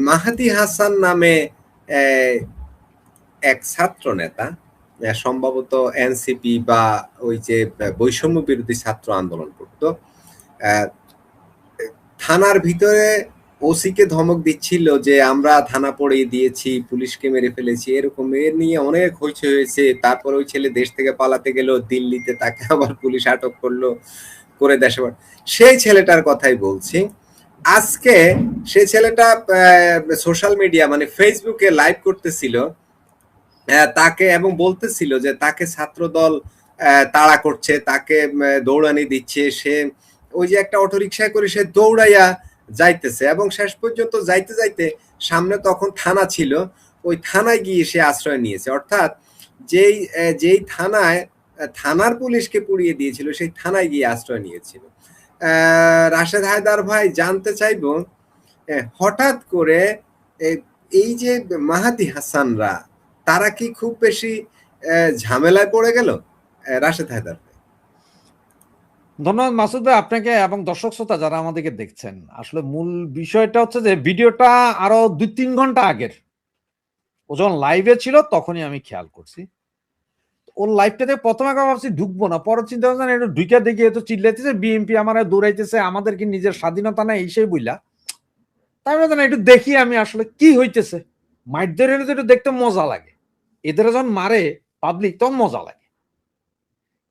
মাহাদি হাসান নামে এক ছাত্র নেতা, সম্ভবত এনসিপি বা ওই যে বৈষম্য বিরোধী ছাত্র আন্দোলন করত, থানার ভিতরে ওসিকে ধমক দিচ্ছিল যে আমরা থানা পড়িয়ে দিয়েছি, পুলিশকে মেরে ফেলেছি, এরকম এর নিয়ে অনেক হইচই হয়েছে। তারপর ওই ছেলে দেশ থেকে পালাতে গেল দিল্লিতে, তাকে আবার পুলিশ আটক করলো, করে দেশে। সেই ছেলেটার কথাই বলছি। আজকে সেই ছেলেটা সোশ্যাল মিডিয়া মানে ফেসবুকে লাইভ করতেছিল তাকে, এবং বলতেছিল যে তাকে ছাত্রদল তাড়া করছে, তাকে দৌড়ানি দিচ্ছে, সে ওই যে একটা অটোরিকশায় করে সে দৌড়াইয়া যাইতেছে, এবং শেষ পর্যন্ত যাইতে যাইতে সামনে তখন থানা ছিল, ওই থানায় গিয়ে সে আশ্রয় নিয়েছে। অর্থাৎ যেই থানায় থানার পুলিশকে পুড়িয়ে দিয়েছিল সেই থানায় গিয়ে আশ্রয় নিয়েছিল। রাশেদ হায়দার ভাই, জানতে চাইবো হঠাৎ করে এই যে মাহাদি হাসানরা, তারা কি খুব বেশি ঝামেলায় পড়ে গেল? রাশেদ হায়দার। ধন্যবাদ মাসুদ ভাই আপনাকে এবং দর্শক শ্রোতা যারা আমাদেরকে দেখছেন। আসলে মূল বিষয়টা হচ্ছে যে ভিডিওটা আরো 2-3 ঘন্টা আগের, ও যখন লাইভে ছিল তখনই আমি খেয়াল করছি। ওর লাইভটাতে প্রথমে ভাবছি ঢুকবো না, পরে চিন্তা করছেন একটু ঢুকে দেখি তো চিল্লাইতেছে বিএনপি আমার দৌড়াইতেছে, আমাদের কি নিজের স্বাধীনতা নাই এই সেই বইলা। তাই না একটু দেখি আমি আসলে কি হইতেছে। মাইটদের হলে তো একটু দেখতে মজা লাগে, এদের যখন মারে পাবলিক তখন মজা লাগে,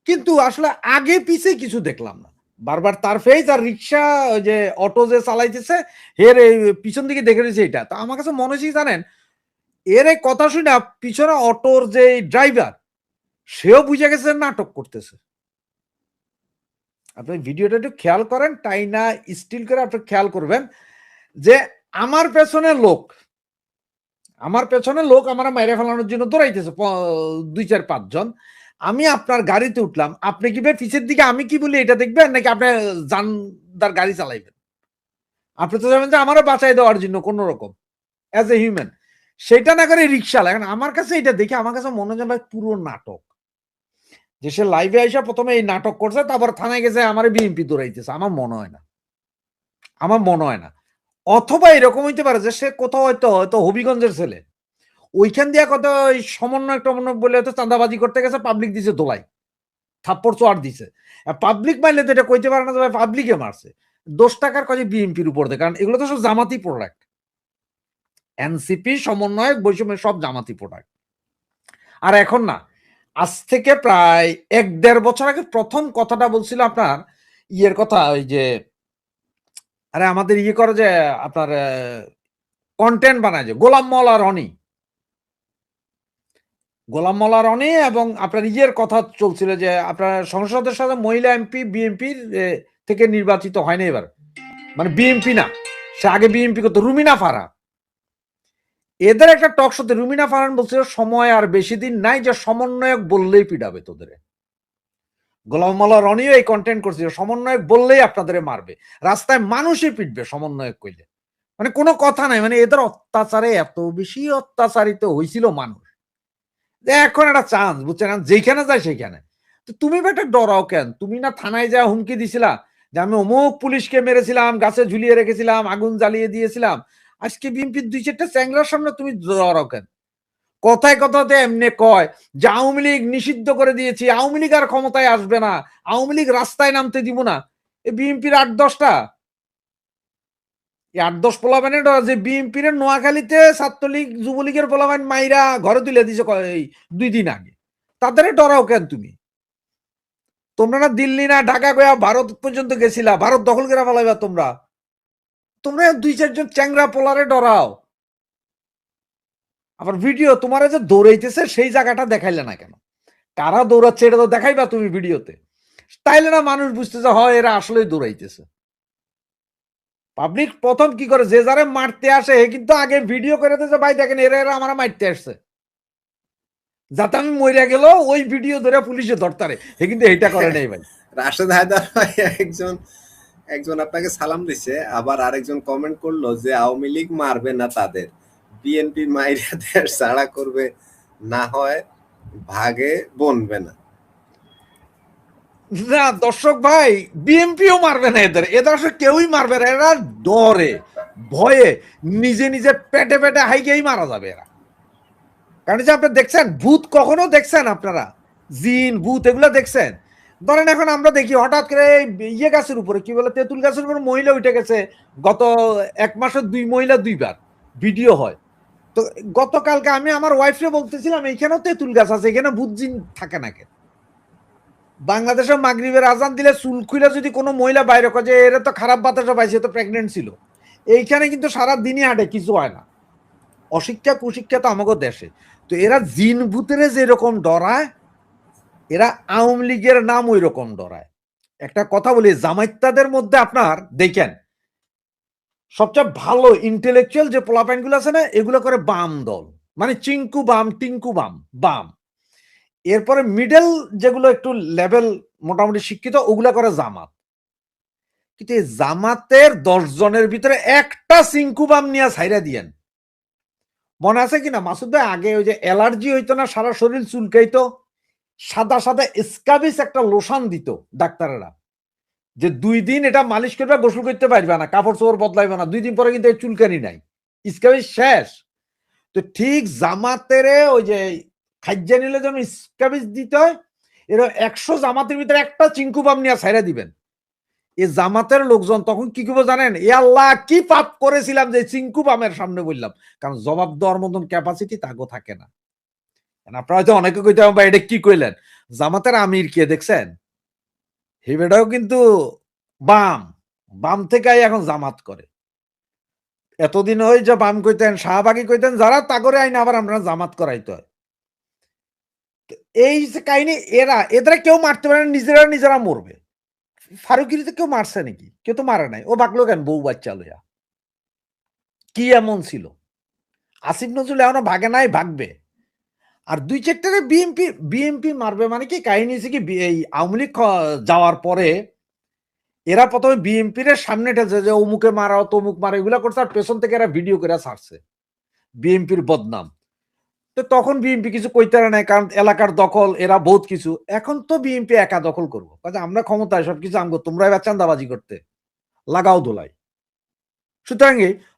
কিন্তু আসলে আগে পিছে কিছু দেখলাম না। বারবার তার ফেস আর রিক্সা যে অটো যে চালাইতেছে এর পিছন দিকে দেখে রয়েছে। এটা তো আমার কাছে মনে হচ্ছে জানেন, এর এই কথা শুনে পিছনে অটোর যে ড্রাইভার সেও বুঝে গেছে নাটক করতেছে। আপনি ভিডিওটা একটু খেয়াল করেন, তাই না স্টিল করে আপনি খেয়াল করবেন যে আমার পেছনে লোক আমার মাইরে ফেলানোর জন্য দৌড়াইতেছে 2-4-5 জন। আমি আপনার গাড়িতে উঠলাম, আপনি কি পিছের দিকে আমি কি বলি এটা দেখবেন, নাকি আপনি জানদার গাড়ি চালাইবেন? আপনি তো যাবেন যে আমারও বাঁচাই দেওয়ার জন্য কোন রকম অ্যাজ এ হিউম্যান, সেটা না করে রিক্সা লাগেন। আমার কাছে এটা দেখে আমার কাছে মনে হয় ভাই পুরো নাটক, যে সে লাইভে আইসা প্রথমে এই নাটক করছে, তারপর থানায় গেছে আমার বিএনপি দৌড়াইতেছে। আমার মনে হয় না। অথবা এরকম হইতে পারে যে সে কোথাও হয়তো হবিগঞ্জের ছেলে, ওইখান দিয়ে কত সমন্বয় টমন্বয় বলে হয়তো চাঁদাবাজি করতে গেছে, পাবলিক দিছে দোলাই, থাপ্পড় চোয়ার দিছে। পাবলিক মারলে তো এটা কইতে পারে না যে পাবলিকে মারছে, দোষ টাকার কাজে বিএনপির উপর দেয়, কারণ এগুলো তো সব জামাতি প্রোডাক্ট। এনসিপি সমন্বয়ক বৈষম্য সব জামাতি প্রোডাক্ট। আর এখন না, আজ থেকে প্রায় 1-1.5 বছর আগে প্রথম কথাটা বলছিল আপনার ইয়ের কথা, ওই যে আরে আমাদের ইয়ে করে যে আপনার কন্টেন্ট বানায় যে গোলাম মোল্লা রনি এবং আপনার ইয়ের কথা চলছিল যে আপনার সংসদের সাথে মহিলা এমপি বিএনপির থেকে নির্বাচিত হয়নি এবার, মানে বিএনপি না, সে আগে বিএনপি করতো, রুমিনা ফারহা। এদের একটা টক শোতে রুমিনা ফারহান বলছিল সময় আর বেশি দিন নাই যে সমন্বয়ক বললেই পিটাবে তোদের। গোলাম মোল্লা রনিও এই কন্টেন্ট করছিল, সমন্বয়ক বললেই আপনাদের মারবে, রাস্তায় মানুষই পিটবে সমন্বয়ক কইলে। মানে কোনো কথা নাই, মানে এদের অত্যাচারে এত বেশি অত্যাচারিত হয়েছিল মানুষ, এখন একটা চান্স বুঝছেন, যেখানে যায় সেখানে। তো তুমি একটা ডরাও কেন? তুমি না থানায় যা হুমকি দিছিলা যে আমি অমুক পুলিশকে মেরেছিলাম, গাছে ঝুলিয়ে রেখেছিলাম, আগুন জ্বালিয়ে দিয়েছিলাম। আজকে বিএনপির 2-4টা চ্যাংরার সামনে তুমি ডরাও কেন? কথায় কথাতে এমনি কয় যে আওয়ামী লীগ নিষিদ্ধ করে দিয়েছি, আওয়ামী লীগ আর ক্ষমতায় আসবে না, আওয়ামী লীগ রাস্তায় নামতে দিব না। এই বিএনপির 8-10টা 8-10 পোলাপানের যে বিএনপির নোয়াখালীতে ছাত্রলীগ যুবলীগের পোলাপান মাইরা ঘরে তুলে দিছে 2 দিন আগে, তাদের ডরাও কেন তুমি? তোমরা না দিল্লি না ঢাকা গয়া ভারত পর্যন্ত গেছিলা, ভারত দখল করে ফেলাইবা তোমরা। 2-4 জন চ্যাংরা পোলারে ডরাও। আবার ভিডিও তোমার যে দৌড়াইতেছে সেই জায়গাটা দেখাইলে না কেন? কারা দৌড়াচ্ছে এটা তো দেখাইবা তুমি ভিডিওতে, তাইলে না মানুষ বুঝতেছে হয় এরা আসলেই দৌড়াইতেছে। পাবলিক প্রথম কি করে, যে যারে মারতে আসে কিন্তু আগে ভিডিও করে দিয়েছে, ভাই দেখেন এরা আমার মারতে আসছে, যাতে আমি মরিয়া গেল ওই ভিডিও ধরে পুলিশে ধরতারে, কিন্তু এইটা করে নাই ভাই। রাশেদ হায়দার ভাই একজন আপনাকে সালাম দিছে, আবার আরেকজন কমেন্ট করলো যে আওয়ামী লীগ মারবে না তাদের, বিএনপি মাইরা দেশ ছাড়া করবে, না হয় ভাগে বনবে না। দর্শক ভাই, বিএনপিও মারবে না এদের আসলে কেউই মারবে না, এরা ডরে। ভয়ে নিজে নিজে পেটে পেটে হাইকেই মারা যাবে এরা। কারণ যে আপনি দেখছেন ভূত, কখনো দেখছেন আপনারা জিন ভূত এগুলো দেখছেন? ধরেন এখন আমরা দেখি হঠাৎ করে ইয়ে গাছের উপরে, কি বলে, তেঁতুল গাছের উপরে মহিলা উঠে গেছে, গত 1 মাসে 2 মহিলা 2বার ভিডিও হয়। তো গতকালকে আমি আমার ওয়াইফকে বলতেছিলাম এইখানেও তেঁতুল গাছ আছে, এখানে ভূত জিন থাকে না কেন? বাংলাদেশে মাগরিবের আজান দিলে চুল খুলে যদি কোনো মহিলা বাইরে করে যে এরা তো খারাপ বাতাসা পাইছে, তো প্রেগনেন্ট ছিল, এইখানে কিন্তু সারা দিনই হাঁটে, কিছু হয় না। অশিক্ষা কুশিক্ষা তো আমাকে দেশে। তো এরা জিন ভূতের যেরকম ডরায়, এরা আওয়ামী লীগের নাম ওই রকম ডরায়। একটা কথা বলি, জামাইত্তাদের মধ্যে আপনার দেখেন সবচেয়ে ভালো ইন্টেলেকচুয়াল যে পোলাপাইন গুলো আছে না, এগুলো করে বাম দল, মানে চিঙ্কু বাম, টিঙ্কু বাম, বাম। এরপরে মিডল যেগুলো একটু লেভেল মোটামুটি শিক্ষিত, ওগুলা করে জামাত। কিন্তু এই জামাতের 10 জনের ভিতরে একটা চিঙ্কু বাম নিয়ে ছাইরা দিয়েন। মনে আছে কিনা মাসুদ ভাই, আগে ওই যে অ্যালার্জি হইতো না, সারা শরীর চুলকাইতো, সাদা সাদা স্কাবিস একটা লোশন দিত ডাক্তারেরা, যে 2 দিন এটা মালিশ করবে, গোসল করতে পারবে না, কাপড় চোপড় বদলাইবে না, 2 দিন পরে কিন্তু চুলকানি নাই, স্কাবিস শেষ। তো ঠিক জামাতের ওই যে খাজ্জা নিলে যেমন স্কাবিস দিতে হয়, এরা 100 জামাতের ভিতরে একটা চিঙ্কু বাম নিয়ে ছাইরা দিবেন। এই জামাতের লোকজন তখন কি করবো জানেন? এ আল্লাহ কি পাপ করেছিলাম যে চিঙ্কু বামের সামনে বললাম, কারণ জবাব দেওয়ার মতন ক্যাপাসিটি তাগো থাকে না। আপনারা হয়তো অনেকে কইতে পারেন, এটা কি কইলেন? জামাতের আমির কে দেখছেন? হেবেটাও কিন্তু বাম, বাম থেকে এখন জামাত করে। এতদিন ওই যে বাম কইতেন, শাহবাগী কইতেন, যারা তাগরে আইন আবার আমরা জামাত করাইতে হয়। এই যে কাহিনী, এদের কেউ মারতে পারে না, নিজেরা নিজেরা মরবে। ফারুকিরিতে কেউ মারছে নাকি? কেউ তো মারে নাই। ও বাকলো কেন বউ বাচ্চা লইয়া? কি এমন ছিল? আসিফ নজরুল এখনো ভাগে নাই, ভাগবে। আর 2-4টারে বিএমপি মারবে মানে কি কাহিনী হচ্ছে কি, এই আওয়ামী লীগ যাওয়ার পরে এরা প্রথমে বিএমপির সামনে ঠেলছে যে অমুকে মারা, তমুক মারা, এগুলা করছে, আর পেছন থেকে এরা ভিডিও করে ছাড়ছে বিএমপির বদনাম। তো তখন বিএনপি কিছু কইতে নাই, কারণ এলাকার দখল, এরা বহুত কিছু। এখন তো বিএনপি একা দখল করবো, আমরা ক্ষমতায়, সবকিছু আমগো, তোমরা এবার চান্দাবাজি করতে লাগাও দোলাই। সুতরাং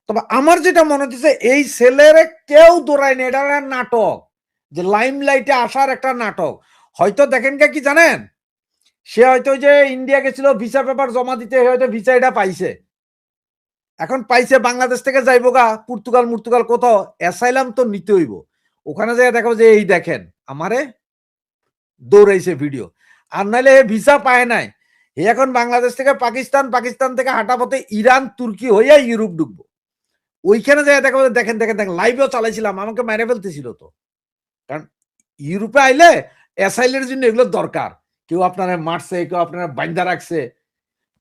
তবে আমার যেটা মনে হচ্ছে, এই ছেলেরে কেউ দৌড়ায় না, এটা নাটক, যে লাইম লাইটে আসার একটা নাটক। হয়তো দেখেন কি জানেন, সে হয়তো যে ইন্ডিয়া গেছিল ভিসা পেপার জমা দিতে, হয়তো ভিসা এটা পাইছে, এখন পাইছে, বাংলাদেশ থেকে যাইবো গা পর্তুগাল কোথাও, অ্যাসাইলাম তো নিতে হইব। ওখানে যাই দেখো যে এই দেখেন আমারে দৌড়াইছে ভিডিও। আর নাইলে ভিসা পায় নাই, এখন বাংলাদেশ থেকে পাকিস্তান থেকে হাঁটা পথে ইরান তুর্কি হইয়া ইউরোপ ঢুকবো। ওইখানে যাই দেখো, দেখেন লাইভেও চালাইছিলাম, আমাকে মেরে ফেলতেছিল তো। কারণ ইউরোপে আইলে অ্যাসাইলের জন্য এগুলো দরকার, কেউ আপনারা মারছে, কেউ আপনারা বাইন্দা রাখছে।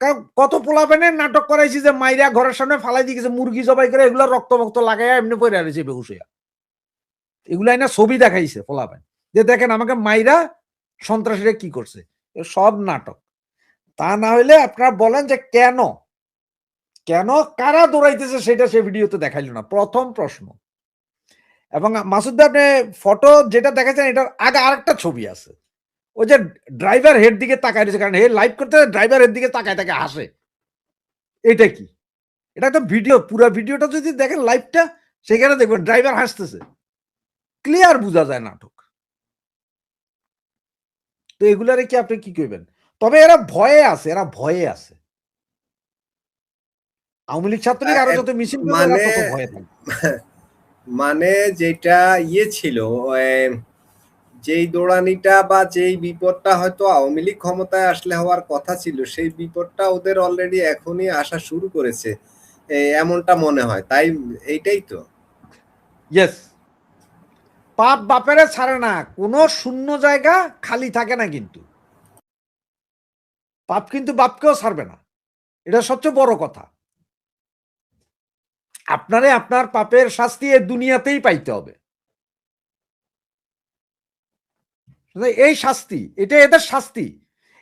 কারণ কত পোলাপেনের নাটক করাইছি যে মাইরা ঘরের সামনে ফালাই দিয়ে গেছে, মুরগি জবাই করে, এগুলো রক্ত লাগাইয়া এমনি পড়ে রয়েছে বেহুশ হইয়া। এগুলো না ছবি দেখাইছে পোলাপেন, যে দেখেন আমাকে মাইরা সন্ত্রাসীরা কি করছে। সব নাটক। তা না হইলে আপনারা বলেন যে কেন কারা দৌড়াইতেছে, সেটা সে ভিডিওতে দেখাইল না, প্রথম প্রশ্ন। এবং মাসুদ ভাই, আপনি ফটো যেটা দেখাচ্ছেন, এটার আগে আরেকটা ছবি আছে, ওই যে ড্রাইভার হেড দিকে তাকায় রয়েছে, কারণ হে লাইভ করতে ড্রাইভার হেড দিকে তাকায় তাকে হাসে। এটা কি? এটা একটা ভিডিও, পুরো ভিডিওটা যদি দেখেন লাইভটা, সেখানে দেখবেন ড্রাইভার হাসতেছে, ক্লিয়ার বোঝা যায় নাটক। তো এগুলারে কি আপনি কি করবেন? তবে এরা ভয়ে আছে, আওয়ামী লীগ ছাত্রলীগ আরো যত মিছিল করবে, এরা মানে তত ভয়ে থাকবে। মানে যেটা ছিল, যেই দৌড়ানিটা বা যেই বিপদটা হয়তো আওয়ামী লীগ ক্ষমতায় আসলে হওয়ার কথা ছিল, সেই বিপদটা ওদের অলরেডি এখনই আসা শুরু করেছে, এমনটা মনে হয়, তাই এইটাই তো। ইয়েস, পাপ বাপেরে ছাড়ে না, কোনো শূন্য জায়গা খালি থাকে না, কিন্তু পাপ কিন্তু বাপকেও ছাড়বে না, এটা সবচেয়ে বড় কথা। আপনারে আপনার পাপের শাস্তি এ দুনিয়াতেই পাইতে হবে। এই শাস্তি, এটা এদের শাস্তি,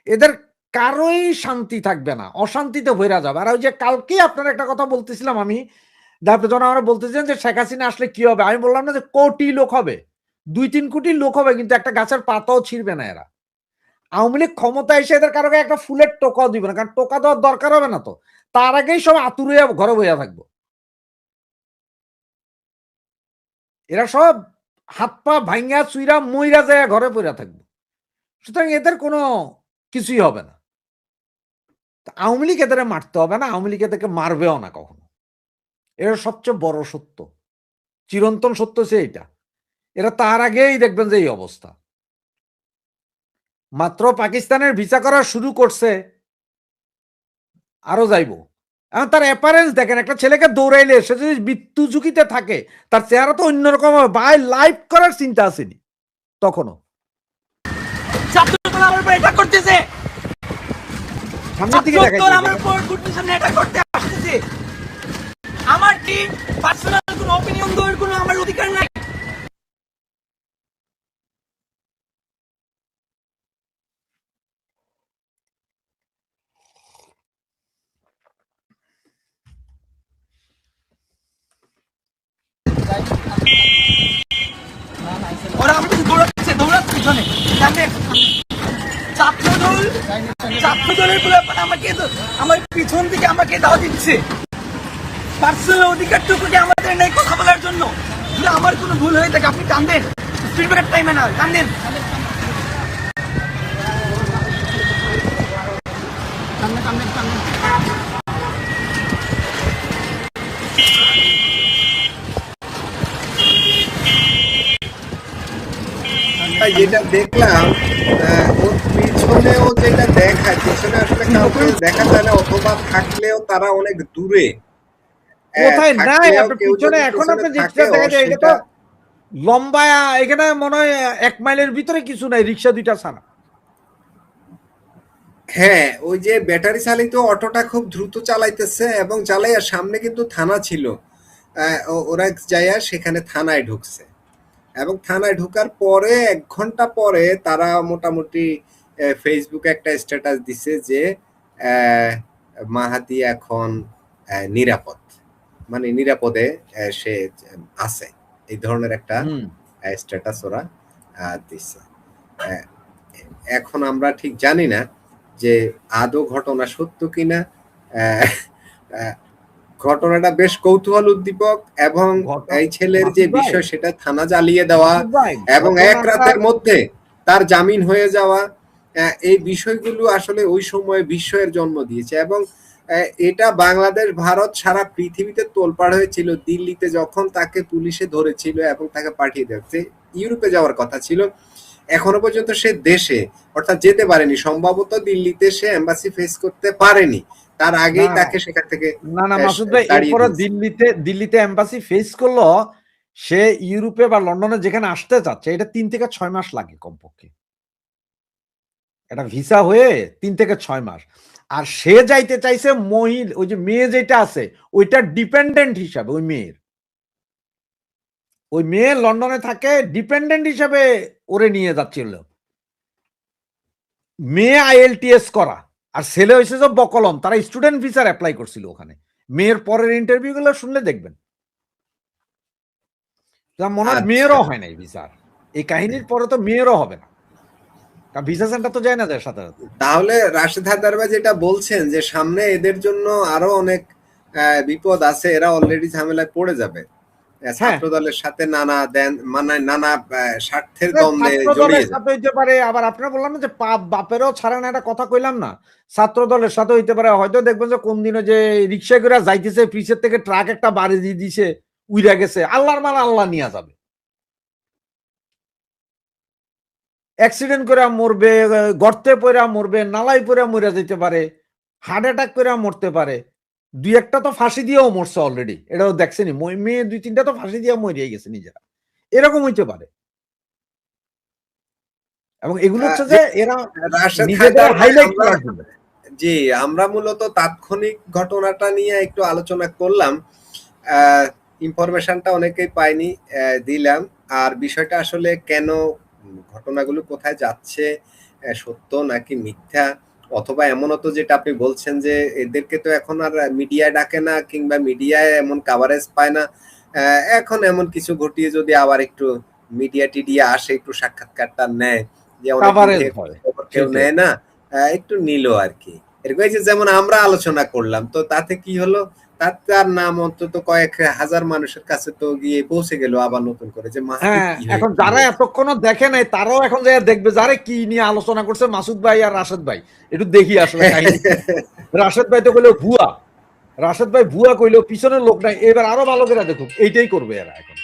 এদের কারোই শান্তি থাকবে না, অশান্তিতে ভরা যাবে। আর ওই যে কালকে আপনার একটা কথা বলতেছিলাম আমি, যখন আমরা বলতেছিলেন যে শেখ হাসিনা আসলে কি হবে, আমি বললাম না যে কোটি লোক হবে, 2-3 কোটি লোক হবে, কিন্তু একটা গাছের পাতাও ছিঁড়বে না এরা। আওয়ামী লীগ ক্ষমতা এসে এদের কারো একটা ফুলের টোকাও দিবে না, কারণ টোকা দেওয়ার দরকার হবে না, তো তার আগেই সব আতুরে ঘরে বইয়া থাকবো। এরা সব হাত পা ভাঙ্গা চুইরা মইরা যায় ঘরে পড়ে থাকবে। সুতরাং এদের কোনো কিছুই হবে না। আওয়ামী লীগ এদের মারতে হবে না, আওয়ামী লীগ এদেরকে মারবেও না কখনো। এটা সবচেয়ে বড় সত্য, চিরন্তন সত্য হচ্ছে এইটা। এরা তার আগেই দেখবেন যে এই অবস্থা। মাত্র পাকিস্তানের ভিসা করা শুরু করছে, আরো যাইবো। এখন তার অ্যাপারেন্স দেখেন, একটা ছেলেকে দৌড়াইলে সে যদি মৃত্যু ঝুঁকিতে থাকে, তার চেহারা তো অন্যরকম হবে। ভাই লাইভ করার চিন্তা আসেনি তখনও। ছাত্রদল আমার উপর এটা করতেছে, সামনের দিকে দেখাই ছাত্রদল আমার উপর গুটির সামনে এটা করতে আসতেছে। আমার টিম পার্সোনাল কোনো অপিনিয়ন দেওয়ার কোনো আমার অধিকার নাই। ওরা আমার কাছে দৌড়াচ্ছে পিছনে, জানেন? ছাত্রদলের পোলাপান আমাকে আমার পিছন থেকে আমাকে দাওয়া দিচ্ছে। পার্সোনাল অধিকারটুকুকে আমাদের নেই কথা বলার জন্য। যদি আমার কোনো ভুল হয়ে থাকে আপনি কান্দেন, স্পিড ব্রেকার টাইমে না কান্দেন। যেটা দেখলাম ওর পিছনেও যেটা দেখায়, পিছনে আসলে কাউকে দেখা যায় না, অথবা থাকলেও তারা অনেক দূরে। কোথায় নাই থাকলেও আপনার কেউ পিছনে? যদি এখন পিছনে আপনি যেটা থাকেও দেখা যায় এটা সেটা তো লম্বা, এখানে মনে হয় 1 মাইলের ভিতরে কিছু নাই, রিক্সা দুইটা ছাড়া। হ্যাঁ, ওই যে ব্যাটারি চালিত অটোটা খুব দ্রুত চালাইতেছে এবং চালাইয়া সামনে কিন্তু থানা ছিল। ওরা যাইয়া সেখানে থানায় ঢুকছে এবং থানায় ঢোকার পরে 1 ঘন্টা পরে তারা মোটামুটি ফেসবুকে একটা স্ট্যাটাস দিছে যে মাহাদি এখন নিরাপদ, মানে নিরাপদে সে আছে, এই ধরনের একটা স্ট্যাটাস ওরা দিছে। আহ, এখন আমরা ঠিক জানি না যে আদৌ ঘটনা সত্য কিনা। আহ, আহ, ঘটনাটা বেশ কৌতূহল উদ্দীপক এবং এই ছেলের যে বিষয় সেটা থানা জ্বালিয়ে দেওয়া এবং 1 রাতের মধ্যে তার জামিন হয়ে যাওয়া, এই বিষয়গুলো আসলে ওই সময় বিস্ময়ের জন্ম দিয়েছে এবং এটা বাংলাদেশ, ভারত, সারা পৃথিবীতে তোলপাড় হয়েছিল। দিল্লিতে যখন তাকে পুলিশে ধরেছিল এবং তাকে পাঠিয়ে দিয়েছে, ইউরোপে যাওয়ার কথা ছিল, এখনো পর্যন্ত সে দেশে অর্থাৎ যেতে পারেনি। সম্ভবত দিল্লিতে সে এম্বাসি ফেস করতে পারেনি, তার আগেই তাকে সেখান থেকে না মাসুদ ভাই, এরপরে দিল্লিতে এম্বাসি ফেস করলো, সে ইউরোপে বা লন্ডনে যেখানে আসতে চাচ্ছে, এটা 3 থেকে 6 মাস লাগে কমপক্ষে। এটা ভিসা হয়ে 3 থেকে 6 মাস। আর সে যাইতে চাইছে ওই যে মেয়ে যেটা আছে ওইটা ডিপেন্ডেন্ট হিসাবে, ওই মেয়ে লন্ডনে থাকে, ডিপেন্ডেন্ট হিসাবে ওরে নিয়ে যাচ্ছিল। মেয়ে IELTS করা আর ছেলে হয়েছে যে বকলম, তারা স্টুডেন্ট ভিসার অ্যাপ্লাই করছিল ওখানে। মেয়ের পরের ইন্টারভিউ গুলো শুনলে দেখবেন মনে হয় মেয়েরও হয় নাই ভিসার। এই কাহিনীর পরে তো মেয়েরও হবে না, কারণ ভিসা সেন্টার তো যায় না যায় সাথে সাথে। তাহলে রাশেদ হায়দার যেটা বলছেন যে সামনে এদের জন্য আরো অনেক বিপদ আছে, এরা অলরেডি ঝামেলায় পড়ে যাবে। ছাত্র দলের সাথে নানা স্বার্থের দ্বন্দ্বে জড়িয়ে যাবে। হইতে পারে। আবার আপনারা বললাম না যে বাপেরও ছাড়ে না, একটা কথা কইলাম না, ছাত্র দলের সাথে হইতে পারে। হয়তো দেখবেন যে কোন দিনে যে রিক্সা করে যাইতেছে, পিছের থেকে ট্রাক একটা বাড়ি দিয়ে দিছে, উইরা গেছে, আল্লাহর মাল আল্লাহ নিয়ে যাবে। অ্যাক্সিডেন্ট করে মরবে, গর্তে পড়া মরবে, নালাই পড়া মরে যেতে পারে, হার্ট অ্যাটাক করে মরতে পারে। 2-1টা তো ফাঁসি দিয়েও মরছে অলরেডি, এটাও দেখছেনি। মেয়ে 2-3টা তো ফাঁসি দিয়ে মরিয়ে গেছে নিজেরা। এরকম হইতে পারে। এবং এগুলো হচ্ছে যে এরা নিজেদের হাইলাইট করার জন্য। জি, আমরা মূলত তাৎক্ষণিক ঘটনাটা নিয়ে একটু আলোচনা করলাম, ইনফরমেশনটা অনেকেই পায়নি, দিলাম। আর বিষয়টা আসলে কেন, ঘটনাগুলো কোথায় যাচ্ছে, সত্য নাকি মিথ্যা, অথবা এমনও তো যেটা আপনি বলছেন যে এদেরকে তো এখন আর মিডিয়ায় ডাকে না কিংবা মিডিয়ায় এমন কাভারেজ পায় না, এখন এমন কিছু ঘটিয়ে যদি আবার একটু মিডিয়া টিডিয়া আসে, একটু সাক্ষাৎকারটা নেয়, যে অনেক কেউ নেয় না, একটু নিল আর কি। এরকম যে যেমন আমরা আলোচনা করলাম, তো তাতে কি হলো, তার নাম অন্তত কয়েক হাজার মানুষের কাছে তো গিয়ে পৌঁছে গেল আবার নতুন করে যে মাসুদ হ্যাঁ, কি এখন হয়েছে, কি যারা হয়েছে। এতক্ষণ দেখে নাই তারাও এখন যারা দেখবে যারা কি নিয়ে আলোচনা করছে মাসুদ ভাই আর রাশেদ ভাই, একটু দেখি আসলে কাহিনী কি। রাশেদ ভাই তো কইলো ভুয়া, রাশেদ ভাই ভুয়া কইলো, পিছনের লোক নাই, এবার আরো ভালো করে দেখুক, এইটাই করবে এরা এখন।